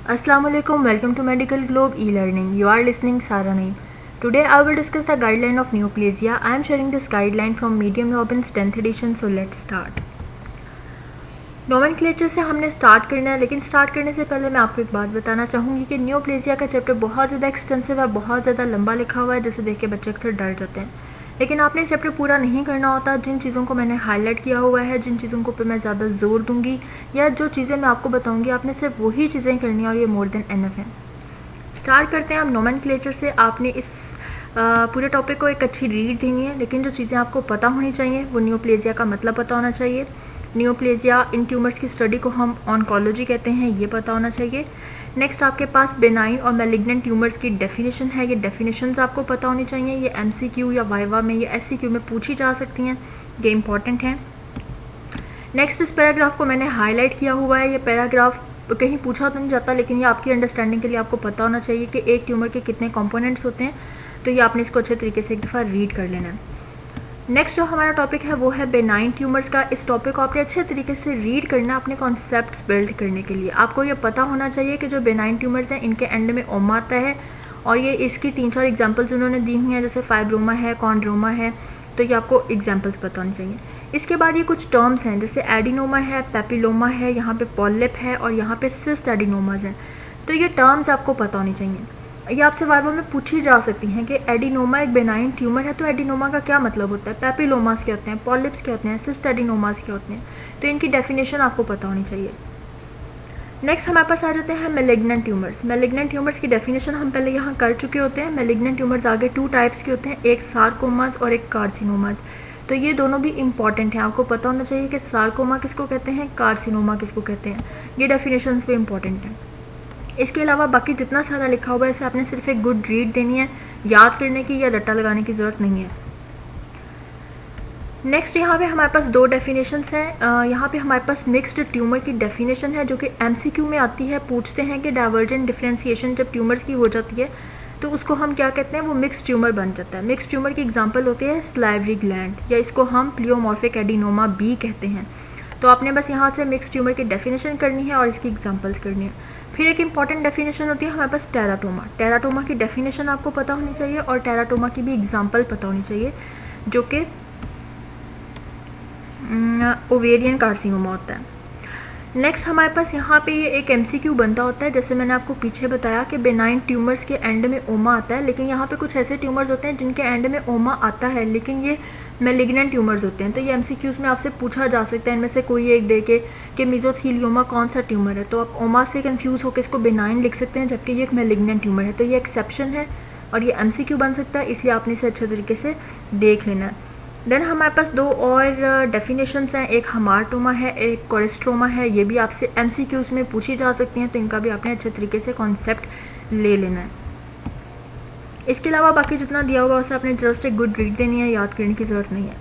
Assalamualaikum, welcome to Medical Globe e-learning. You are listening Sara Naeem. Today I will discuss the guideline of neoplasia. I am sharing this guideline from Medium Robbins 10th edition, so let's start. Nomenclature से हमने start करना है, लेकिन start करने से पहले मैं आपको एक बात बताना चाहूँगी कि नियोप्लेजिया का चैप्टर बहुत ज़्यादा एक्सटेंसिव है, बहुत ज़्यादा लंबा लिखा हुआ है, जिसे देख के बच्चे अक्सर डर जाते हैं। लेकिन आपने चैप्टर पूरा नहीं करना होता। जिन चीज़ों को मैंने हाईलाइट किया हुआ है, जिन चीज़ों को पे मैं ज़्यादा जोर दूंगी या जो चीज़ें मैं आपको बताऊंगी, आपने सिर्फ वही चीज़ें करनी है और ये मोर देन एनफ है। स्टार्ट करते हैं हम नोमेनक्लेचर से। आपने इस पूरे टॉपिक को एक अच्छी रीड देनी है, लेकिन जो चीज़ें आपको पता होनी चाहिए वो नियोप्लेजिया का मतलब पता होना चाहिए। नियोप्लेजिया इन ट्यूमर्स की स्टडी को हम ऑन्कोलॉजी कहते हैं, ये पता होना चाहिए। नेक्स्ट आपके पास बेनाइन और मैलिग्नेंट ट्यूमर्स की डेफिनेशन है, ये डेफिनेशंस आपको पता होनी चाहिए। ये एमसीक्यू या वाइवा में या एससीक्यू में पूछी जा सकती हैं, ये इंपॉर्टेंट है। नेक्स्ट इस पैराग्राफ को मैंने हाईलाइट किया हुआ है। ये पैराग्राफ कहीं पूछा तो नहीं जाता, लेकिन ये आपकी अंडरस्टैंडिंग के लिए आपको पता होना चाहिए कि एक ट्यूमर के कितने कंपोनेंट्स होते हैं, तो ये आपने इसको अच्छे तरीके से एक दफ़ा रीड कर लेना है। नेक्स्ट जो हमारा टॉपिक है वो है बेनाइन ट्यूमर्स का। इस टॉपिक को आपने अच्छे तरीके से रीड करना अपने कॉन्सेप्ट्स बिल्ड करने के लिए। आपको ये पता होना चाहिए कि जो बेनाइन ट्यूमर्स हैं इनके एंड में ओमा आता है, और ये इसकी 3-4 एग्जांपल्स उन्होंने दी हुई हैं, जैसे फाइब्रोमा है, कॉन्ड्रोमा है, तो ये आपको एग्जांपल्स पता होनी चाहिए। इसके बाद ये कुछ टर्म्स हैं, जैसे एडिनोमा है, पेपिलोमा है, यहाँ पे पॉलिप है और यहाँ पे सिस्ट एडिनोमाज हैं, तो ये टर्म्स आपको पता होनी चाहिए। ये आपसे वाइवा में पूछी जा सकती हैं कि एडिनोमा एक बेनाइन ट्यूमर है, तो एडिनोमा का क्या मतलब होता है, पेपिलोमास क्या होते हैं, पॉलिप्स क्या होते हैं, सिस्ट एडिनोमास क्या होते हैं, तो इनकी डेफिनेशन आपको पता होनी चाहिए। नेक्स्ट हमारे पास आ जाते हैं मैलिग्नेंट ट्यूमर्स। मैलिग्नेंट ट्यूमर्स की डेफिनेशन हम पहले यहाँ कर चुके होते हैं। मैलिग्नेंट ट्यूमर्स आगे 2 टाइप्स के होते हैं, एक सार्कोमास और एक कार्सिनोमास, तो ये दोनों भी इंपॉर्टेंट हैं। आपको पता होना चाहिए कि सार्कोमा किसको कहते हैं, कार्सिनोमा किसको कहते हैं, ये डेफिनेशन भी इंपॉर्टेंट हैं। इसके अलावा बाकी जितना सारा लिखा हुआ है इसे आपने सिर्फ एक गुड रीड देनी है, याद करने की या रट्टा लगाने की ज़रूरत नहीं है। नेक्स्ट यहाँ पे हमारे पास 2 डेफिनेशंस हैं। यहाँ पे हमारे पास मिक्स्ड ट्यूमर की डेफिनेशन है, जो कि एमसीक्यू में आती है। पूछते हैं कि डाइवर्जेंट डिफरेंशिएशन जब ट्यूमर्स की हो जाती है तो उसको हम क्या कहते हैं, वो मिक्स ट्यूमर बन जाता है। मिक्स ट्यूमर की एग्जांपल होती है स्लाइवरी ग्लैंड, या इसको हम प्लियोमॉर्फिक एडिनोमा बी कहते हैं। तो आपने बस यहाँ से मिक्स ट्यूमर की डेफिनेशन करनी है और इसकी एग्जांपल्स करनी है। फिर एक इंपॉर्टेंट डेफिनेशन होती है हमारे पास टेराटोमा। टेराटोमा की डेफिनेशन आपको पता होनी चाहिए और टेराटोमा की भी एग्जांपल पता होनी चाहिए, जो कि ओवेरियन कार्सिनोमा होता है। नेक्स्ट हमारे पास यहाँ पे ये एक एमसीक्यू बनता होता है, जैसे मैंने आपको पीछे बताया कि बेनाइन ट्यूमर्स के एंड में ओमा आता है, लेकिन यहाँ पे कुछ ऐसे ट्यूमर्स होते हैं जिनके एंड में ओमा आता है लेकिन ये मैलिग्नेंट ट्यूमर्स होते हैं। तो ये एमसीक्यूज में आपसे पूछा जा सकता है इनमें से कोई एक दे के कि मेसोथेलियोमा कौन सा ट्यूमर है, तो आप ओमा से कंफ्यूज होकर इसको बेनाइन लिख सकते हैं, जबकि ये एक मैलिग्नेंट ट्यूमर है। तो ये एक्सेप्शन है और ये एमसीक्यू बन सकता है, इसलिए आपने इसे अच्छे तरीके से देख लेना है। देन हमारे पास 2 और डेफिनेशंस हैं, एक हमारटोमा है, एक कोरेस्ट्रोमा है। ये भी आपसे एमसीक्यूज में पूछी जा सकती हैं, तो इनका भी आपने अच्छे तरीके से कॉन्सेप्ट ले लेना है। इसके अलावा बाकी जितना दिया हुआ उसे आपने जस्ट एक गुड रीड देनी है, याद करने की ज़रूरत नहीं है।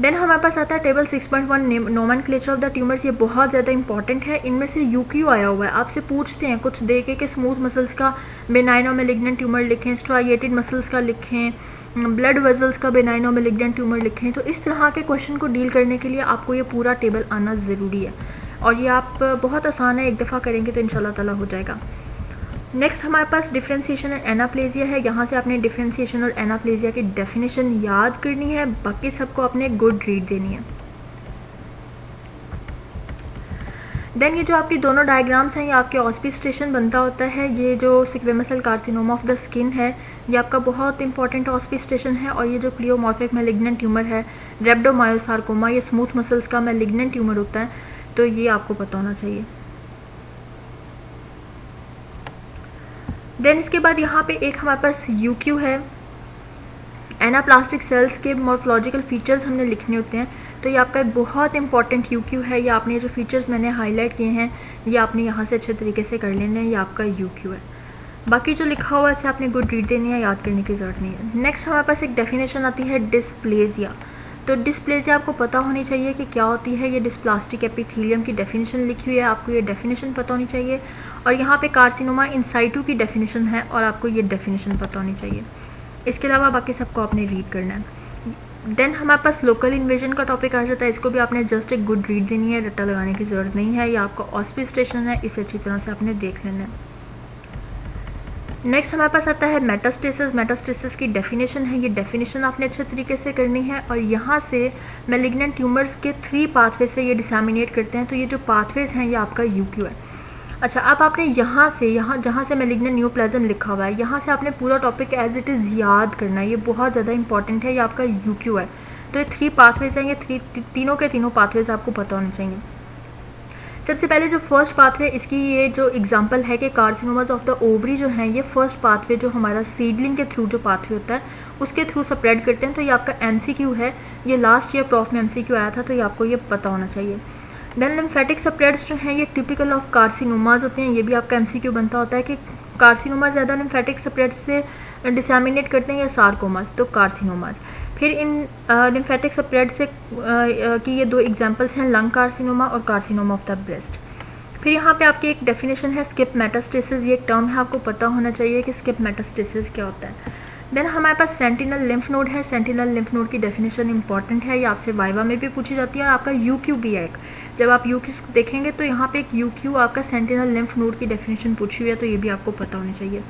देन हमारे पास आता है table 6.1 nomenclature of the tumours. ये बहुत ज़्यादा इंपॉर्टेंट है। इनमें से यूक्यू आया हुआ है, आपसे पूछते हैं कुछ दे के कि स्मूथ मसल्स का बेनाइन और मैलिग्नेंट ट्यूमर लिखें, स्ट्राइएटेड मसल्स का लिखें, ब्लड वेजल्स का बेनाइन और मैलिग्नेंट ट्यूमर लिखें। तो इस तरह के क्वेश्चन को डील करने के लिए आपको ये पूरा टेबल आना ज़रूरी है, और ये आप बहुत आसान है, एक दफ़ा करेंगे तो इंशाल्लाह ताला हो जाएगा। नेक्स्ट हमारे पास डिफरेंशिएशन और एनाप्लेजिया है। यहाँ से आपने डिफरेंशिएशन और एनाप्लेजिया की डेफिनेशन याद करनी है, बाकी सबको आपने गुड रीड देनी है। देन ये जो आपकी दोनों डायग्राम्स हैं, ये आपके ऑस्पिस्टेशन बनता होता है। ये जो squamous cell carcinoma of the skin है, ये आपका बहुत इंपॉर्टेंट ऑस्पिस्टेशन है। और ये जो प्लियोमॉर्फिक मैलिग्नेंट ट्यूमर है, रेब्डोमायोसार्कोमा, ये स्मूथ मसल्स का मैलिग्नेंट ट्यूमर होता है, तो ये आपको पता होना चाहिए। देन इसके बाद यहाँ पे एक हमारे पास यूक्यू है, एनाप्लास्टिक सेल्स के मॉर्फोलॉजिकल फीचर्स हमने लिखने होते हैं, तो ये आपका एक बहुत इंपॉर्टेंट यूक्यू है। ये आपने जो फीचर्स मैंने हाईलाइट किए हैं ये आपने यहाँ से अच्छे तरीके से कर लेने हैं, ये आपका यूक्यू है। बाकी जो लिखा हुआ है इसे आपने गुड रीड देनी है, याद करने की ज़रूरत नहीं है। नेक्स्ट हमारे पास एक डेफिनेशन आती है डिस्प्लेजिया। तो डिस्प्लेजिया आपको पता होनी चाहिए कि क्या होती है। ये डिस्प्लास्टिक एपिथेलियम की डेफिनेशन लिखी हुई है, आपको ये डेफिनेशन पता होनी चाहिए। और यहाँ पे कार्सिनोमा इन साइटू की डेफिनेशन है और आपको ये डेफिनेशन पता होनी चाहिए। इसके अलावा बाकी सबको आपने रीड करना है। देन हमारे पास लोकल इन्वेजन का टॉपिक आ जाता है। इसको भी आपने जस्ट एक गुड रीड देनी है, रट्टा लगाने की ज़रूरत नहीं है। ये आपका ऑस्पिस्टेशन है, इसे अच्छी तरह से आपने देख लेना है। नेक्स्ट हमारे पास आता है मेटास्टेसिस। मेटास्टेसिस की डेफिनेशन है, ये डेफिनेशन आपने अच्छे तरीके से करनी है। और यहाँ से मैलिग्नेंट ट्यूमर्स के 3 पाथवे से ये डिसैमिनेट करते हैं। तो ये जो पाथवेज हैं ये आपका यूक्यू है। अच्छा, अब आपने यहाँ जहाँ से मैलिग्नेंट न्यूप्लाज्म लिखा हुआ है, यहाँ से आपने पूरा टॉपिक एज इट इज़ याद करना है। ये बहुत ज़्यादा इंपॉर्टेंट है, ये आपका यूक्यू है। तो ये 3 पाथवेज हैं, ये तीनों के तीनों पाथवेज आपको पता होने चाहिए। सबसे पहले जो फर्स्ट पाथवे, इसकी ये जो एग्जांपल है कि कार्सिनोमास ऑफ द ओवरी जो हैं, ये फर्स्ट पाथवे जो हमारा सीडलिंग के थ्रू जो पाथवे होता है उसके थ्रू स्प्रेड करते हैं। तो ये आपका एमसीक्यू है, ये लास्ट ईयर प्रॉफ में एमसीक्यू आया था, तो ये आपको ये पता होना चाहिए। देन लिम्फेटिक स्प्रेड्स जो हैं ये टिपिकल ऑफ कार्सिनोमास होते हैं। ये भी आपका एमसीक्यू बनता होता है कि कार्सिनोमास ज़्यादा लिम्फेटिक स्प्रेड से डिसैमिनेट करते हैं या सार्कोमास, तो कार्सिनोमास। फिर इन लिम्फेटिक स्प्रेड से की ये 2 एग्जांपल्स हैं, लंग कार्सिनोमा और कार्सिनोमा ऑफ द ब्रेस्ट। फिर यहाँ पे आपकी एक डेफिनेशन है स्किप मेटास्टेसिस, ये एक टर्म है, आपको पता होना चाहिए कि स्किप मेटास्टेसिस क्या होता है। देन हमारे पास सेंटिनल लिम्फ नोड है। सेंटिनल लिम्फ नोड की डेफिनेशन इंपॉर्टेंट है, ये आपसे वाइवा में भी पूछी जाती है। और आपका यूक्यू भी है एक, जब आप यूक्यू देखेंगे तो यहाँ पे एक यूक्यू आपका सेंटिनल लिम्फ नोड की डेफिनेशन पूछी हुई है, तो ये भी आपको पता होनी चाहिए।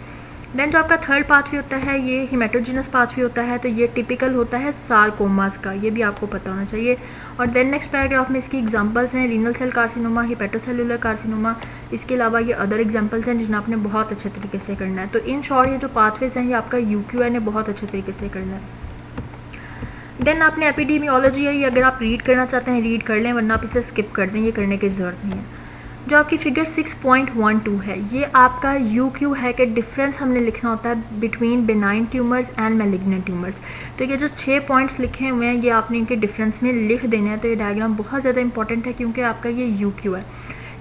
देन जो आपका थर्ड पाथवे होता है ये हिमेटोजिनस पाथवे होता है, तो ये टिपिकल होता है सार्कोमास का, ये भी आपको पता होना चाहिए। और देन नेक्स्ट पैराग्राफ में इसकी एग्जांपल्स हैं, रीनल सेल कार्सिनोमा, हिपेटोसेलुलर कार्सिनोमा। इसके अलावा ये अदर एग्जांपल्स हैं जिन्हें आपने बहुत अच्छे तरीके से करना है। तो इन शॉर्ट ये जो पाथवेज हैं ये आपका यूक्यू है, बहुत अच्छे तरीके से करना है। देन आपने एपिडेमियोलॉजी है, ये अगर आप रीड करना चाहते हैं रीड कर लें, वरना आप इसे स्किप कर दें, ये करने की ज़रूरत नहीं है। जो आपकी फिगर 6.12 है ये आपका यूक्यू है कि डिफरेंस हमने लिखना होता है between benign tumours and malignant tumours. तो ये जो 6 पॉइंट्स लिखे हुए हैं ये आपने इनके डिफरेंस में लिख देना है। तो ये डायग्राम बहुत ज़्यादा इंपॉर्टेंट है क्योंकि आपका ये यूक्यू है।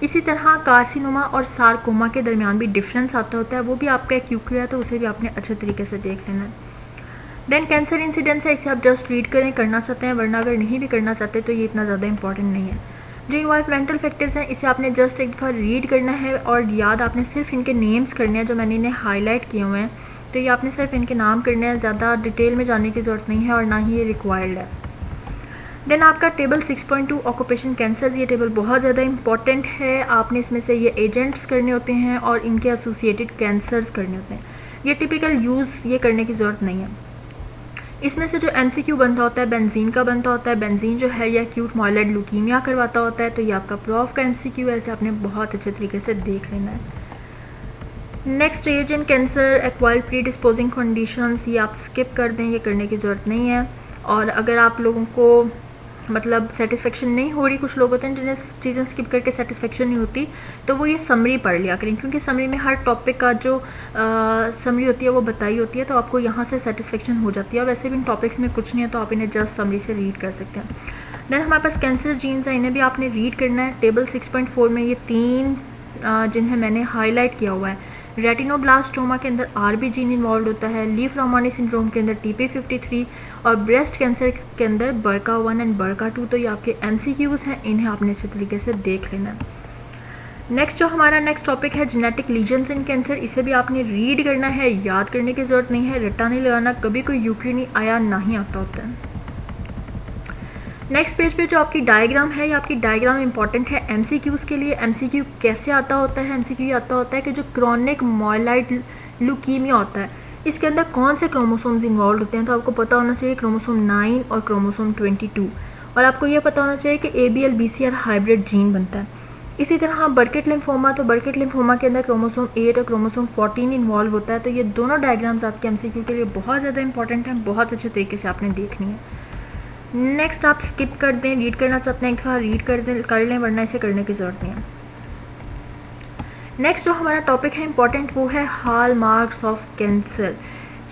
इसी तरह कार्सिनोमा और सार्कोमा के दरमियान भी डिफरेंस आता होता है, वो भी आपका एक यूक्यू है, तो उसे भी आपने अच्छे तरीके से देख लेना है। देन कैंसर इंसिडेंस है, इसे आप जस्ट रीड करें करना चाहते हैं, वरना अगर नहीं भी करना चाहते तो ये इतना ज़्यादा इंपॉर्टेंट नहीं है। जो इन्वायरमेंटल फैक्टर्स हैं इसे आपने जस्ट एक बार रीड करना है और याद आपने सिर्फ इन्के नेम्स करने हैं जो मैंने इन्हें हाईलाइट किए हुए हैं। तो ये आपने सिर्फ इनके नाम करने हैं, ज़्यादा डिटेल में जाने की ज़रूरत नहीं है और ना ही ये रिक्वायर्ड है। देन आपका टेबल 6.2 ऑक्यूपेशन कैंसर्स, ये टेबल बहुत ज़्यादा इंपॉर्टेंट है। आपने इसमें से ये एजेंट्स करने होते हैं और इनके एसोसिएटेड कैंसर्स करने होते हैं। ये टिपिकल यूज़ ये करने की ज़रूरत नहीं है। इसमें से जो एमसीक्यू बनता होता है बेंजीन का बनता होता है। बेंजीन जो है ये एक्यूट माइलॉइड ल्यूकीमिया करवाता होता है, तो ये आपका प्रॉफ का एमसीक्यू है, ऐसे आपने बहुत अच्छे तरीके से देख लेना है। Next as in cancer acquired predisposing conditions, ये आप स्किप कर दें, ये करने की ज़रूरत नहीं है। और अगर आप लोगों को मतलब सेटिस्फेक्शन नहीं हो रही, कुछ लोग होते हैं जिन्हें चीज़ें स्किप करके सेटिस्फेक्शन नहीं होती, तो वो ये समरी पढ़ लिया करें, क्योंकि समरी में हर टॉपिक का जो समरी होती है वो बताई होती है, तो आपको यहाँ से सेटिस्फेक्शन हो जाती है। और वैसे भी इन टॉपिक्स में कुछ नहीं है, तो आप इन्हें जस्ट समरी से रीड कर सकते हैं। देन हमारे पास कैंसर जीन्स हैं, इन्हें भी आपने रीड करना है। टेबल 6.4 में ये 3 जिन्हें मैंने हाईलाइट किया हुआ है। रेटिनोब्लास्टोमा के अंदर आरबी जीन इन्वॉल्व होता है, लीफ रोमानी सिंड्रोम के अंदर TP53 और ब्रेस्ट कैंसर के अंदर BRCA1 एंड BRCA2। तो ये आपके MCQs हैं, इन्हें आपने अच्छे तरीके से देख लेना है। नेक्स्ट जो हमारा नेक्स्ट टॉपिक है जेनेटिक लीजन्स इन कैंसर, इसे भी आपने रीड करना है, याद करने की ज़रूरत नहीं है, रट्टा नहीं लगाना, कभी कोई यूक्यू नहीं आया ना ही आता होता है। नेक्स्ट पेज पे जो आपकी डायग्राम है, ये आपकी डायग्राम इंपॉर्टेंट है MCQs के लिए। MCQ कैसे आता होता है? MCQ आता होता है कि जो क्रॉनिक माइलॉइड ल्यूकीमिया होता है इसके अंदर कौन से क्रोमोसोम्स इन्वॉल्व होते हैं, तो आपको पता होना चाहिए क्रोमोसोम 9 और क्रोमोसोम 22। और आपको यह पता होना चाहिए कि ABL BCR हाइब्रिड जीन बनता है। इसी तरह बर्केट लिम्फोमा, तो बर्केट लिम्फोमा के अंदर क्रोमोसोम 8 और क्रोमोसोम 14 इन्वॉल्व होता है। तो ये दोनों डायग्राम्स आपके MCQ के लिए बहुत ज़्यादा इंपॉर्टेंट हैं, बहुत अच्छे तरीके से आपने देखनी है। नेक्स्ट आप स्किप कर दें, रीड करना चाहते हैं एक बार रीड कर लें, वरना इसे करने की ज़रूरत नहीं है। नेक्स्ट जो हमारा टॉपिक है इंपॉर्टेंट वो है हॉल मार्क्स ऑफ कैंसर।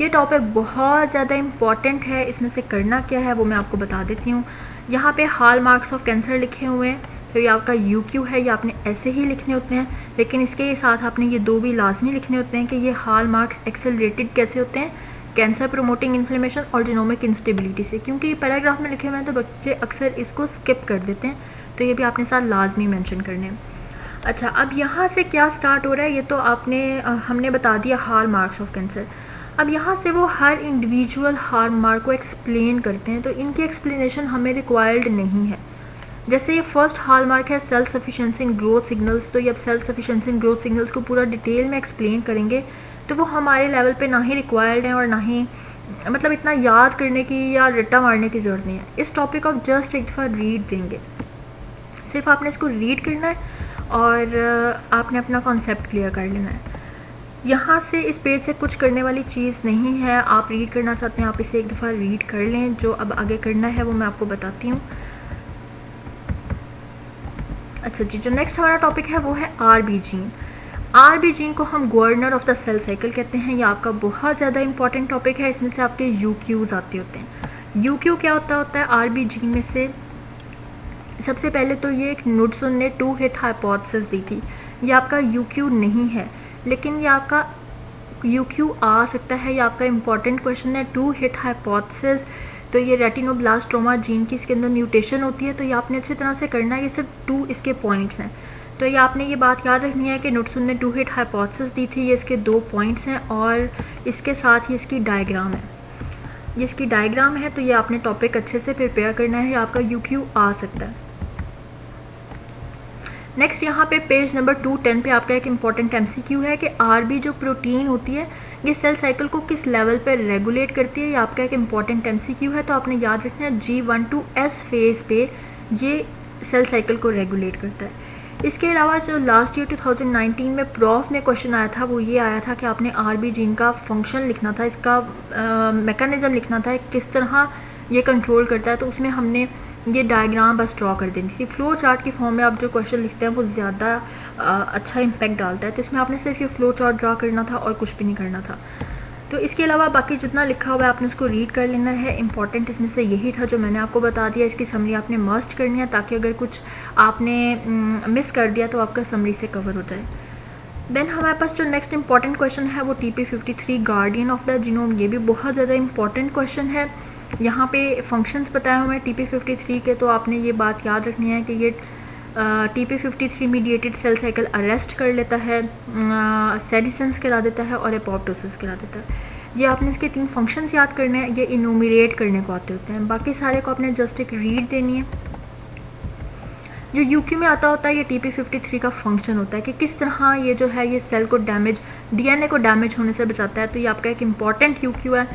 ये टॉपिक बहुत ज़्यादा इंपॉर्टेंट है, इसमें से करना क्या है वो मैं आपको बता देती हूँ। यहाँ पे हॉल मार्क्स ऑफ कैंसर लिखे हुए हैं, तो ये आपका UQ है, ये आपने ऐसे ही लिखने होते हैं, लेकिन इसके साथ आपने ये 2 भी लाजमी लिखने होते हैं कि ये हॉल मार्क्स एक्सेलरेटेड कैसे होते हैं, कैंसर प्रोमोटिंग इन्फ्लेमेशन और जीनोमिक इंस्टेबिलिटी से। क्योंकि ये पैराग्राफ में लिखे हुए हैं तो बच्चे अक्सर इसको स्किप कर देते हैं, तो ये भी आपने साथ लाजमी मेंशन करने हैं। अच्छा, अब यहाँ से क्या स्टार्ट हो रहा है ये तो हमने बता दिया हॉल मार्क्स ऑफ कैंसर। अब यहाँ से वो हर इंडिविजुअल हॉलमार्क को एक्सप्लेन करते हैं, तो इनकी एक्सप्लेनेशन हमें रिक्वायर्ड नहीं है। जैसे ये फर्स्ट हॉलमार्क है self sufficiency in growth signals, तो ये अब self sufficiency in growth signals को पूरा डिटेल में एक्सप्लेन करेंगे, तो वो हमारे लेवल पे ना ही रिक्वायर्ड है और ना ही मतलब इतना याद करने की या रट्टा मारने की ज़रूरत नहीं है। इस टॉपिक को आप जस्ट एक दफ़ा रीड देंगे, सिर्फ आपने इसको रीड करना है और आपने अपना कॉन्सेप्ट क्लियर कर लेना है। यहाँ से इस पेज से कुछ करने वाली चीज़ नहीं है। आप रीड करना चाहते हैं आप इसे एक दफ़ा रीड कर लें, जो अब आगे करना है वो मैं आपको बताती हूँ। अच्छा जी, जो नेक्स्ट हमारा टॉपिक है वो है आरबी जीन। आरबी जीन को हम governor of the cell cycle कहते हैं। ये आपका बहुत ज़्यादा इंपॉर्टेंट टॉपिक है। इसमें से आपके यूक्यूज़ आते होते हैं। यूक्यू क्या होता है आरबी जीन में से? सबसे पहले तो ये एक नुडसन ने 2 हिट हाइपोथेसिस दी थी। ये आपका यूक्यू नहीं है, लेकिन ये आपका यूक्यू आ सकता है। ये आपका इंपॉर्टेंट क्वेश्चन है। 2 हिट हाइपोथेसिस, तो ये रेटिनोब्लास्टोमा जीन की इसके अंदर म्यूटेशन होती है, तो ये आपने अच्छी तरह से करना है। ये सिर्फ 2 इसके पॉइंट्स हैं, तो ये आपने ये बात याद रखनी है कि नुडसन ने 2 हिट हाइपोथेसिस दी थी। ये इसके 2 पॉइंट्स हैं और इसके साथ ही इसकी डायग्राम है। ये इसकी डायग्राम है, तो ये आपने टॉपिक अच्छे से प्रिपेयर करना है। आपका यूक्यू आ सकता है। नेक्स्ट यहाँ पे पेज नंबर 210 पे आपका एक इम्पॉर्टेंट एमसीक्यू है कि आरबी जो प्रोटीन होती है ये सेल साइकिल को किस लेवल पे रेगुलेट करती है। ये आपका एक इम्पॉर्टेंट एमसीक्यू है, तो आपने याद रखना है G1-S फेज़ पे ये सेल साइकिल को रेगुलेट करता है। इसके अलावा जो लास्ट ईयर 2019 में प्रॉफ में क्वेश्चन आया था वो ये आया था कि आपने आरबी जीन का फंक्शन लिखना था, इसका मैकेनिज़्म लिखना था, किस तरह ये कंट्रोल करता है। तो उसमें हमने ये डायग्राम बस ड्रॉ कर देनी थी। फ्लो चार्ट की फॉर्म में आप जो क्वेश्चन लिखते हैं वो ज़्यादा अच्छा इम्पैक्ट डालता है, तो इसमें आपने सिर्फ ये फ्लो चार्ट ड्रॉ करना था और कुछ भी नहीं करना था। तो इसके अलावा बाकी जितना लिखा हुआ है आपने उसको रीड कर लेना है। इंपॉर्टेंट इसमें से यही था जो मैंने आपको बता दिया। इसकी समरी आपने मस्ट करनी है ताकि अगर कुछ आपने मिस कर दिया तो आपका समरी से कवर हो जाए। देन हमारे पास जो नेक्स्ट इंपॉर्टेंट क्वेश्चन है वो TP53 guardian of the genome. ये भी बहुत ज़्यादा इंपॉर्टेंट क्वेश्चन है। यहाँ पे फंक्शंस बताए हुए हैं TP53 के, तो आपने ये बात याद रखनी है कि ये TP53 mediated cell cycle arrest कर लेता है, सेडिसेंस करा देता है और एपोप्टोसिस करा देता है। ये आपने इसके 3 फंक्शंस याद करने हैं। ये इनोमिनेट करने को आते होते हैं, बाकी सारे को आपने जस्ट एक रीड देनी है। जो यूक्यू में आता होता है ये TP53 का फंक्शन होता है कि किस तरह ये जो है ये सेल को डैमेज, DNA को डैमेज होने से बचाता है। तो ये आपका एक इम्पॉर्टेंट यूक्यू है।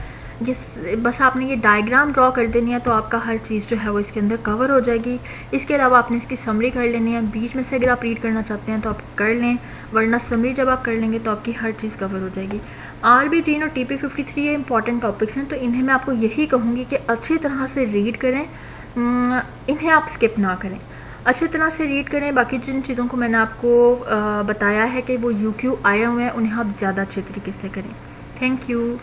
बस आपने ये डायग्राम ड्रॉ कर देनी है तो आपका हर चीज़ जो है वो इसके अंदर कवर हो जाएगी। इसके अलावा आपने इसकी समरी कर लेनी है। बीच में से अगर आप रीड करना चाहते हैं तो आप कर लें, वरना समरी जब आप कर लेंगे तो आपकी हर चीज़ कवर हो जाएगी। आरबी जीन और TP53 ये इंपॉर्टेंट टॉपिक्स हैं, तो इन्हें मैं आपको यही कहूँगी कि अच्छी तरह से रीड करें, इन्हें आप स्किप ना करें, अच्छी तरह से रीड करें। बाकी जिन चीज़ों को मैंने आपको बताया है कि वो यूक्यू आए हुए हैं उन्हें आप ज़्यादा अच्छे तरीके से करें। Thank you.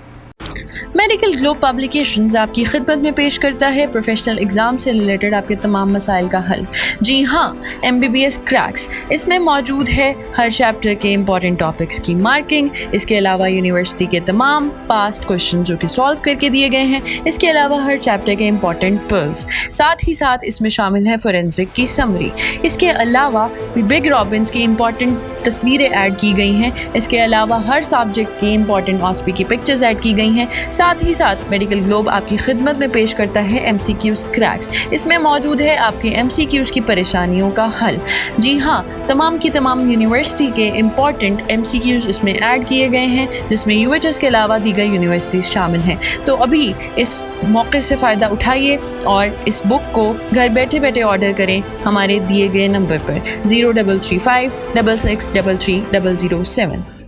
Medical globe publications आपकी खिदमत में पेश करता है प्रोफेशनल एग्ज़ाम से रिलेटेड आपके तमाम मसाइल का हल। जी हाँ, MBBS क्रैक्स, इसमें मौजूद है हर चैप्टर के इंपॉर्टेंट टॉपिक्स की मार्किंग। इसके अलावा यूनिवर्सिटी के तमाम पास्ट क्वेश्चन जो कि सॉल्व करके दिए गए हैं। इसके अलावा हर चैप्टर के इंपॉर्टेंट पर्ल्स, साथ ही साथ इसमें शामिल है फोरेंसिक की समरी। इसके अलावा बिग रॉबिन्स की इंपॉर्टेंट तस्वीरें ऐड की गई हैं। इसके अलावा हर सब्जेक्ट की इंपॉर्टेंट ऑस्पी की पिक्चर्स ऐड की गई हैं। साथ ही साथ मेडिकल ग्लोब आपकी खिदमत में पेश करता है MCQs क्रैक्स। इसमें मौजूद है आपके MCQs की परेशानियों का हल। जी हाँ, तमाम की तमाम यूनिवर्सिटी के इंपॉर्टेंट MCQs इसमें ऐड किए गए हैं, जिसमें UHS के अलावा दीगर यूनिवर्सिटीज़ शामिल हैं। तो अभी इस मौके से फ़ायदा उठाइए और इस बुक को घर बैठे बैठे ऑर्डर करें हमारे दिए गए नंबर पर 0335 66 33 007।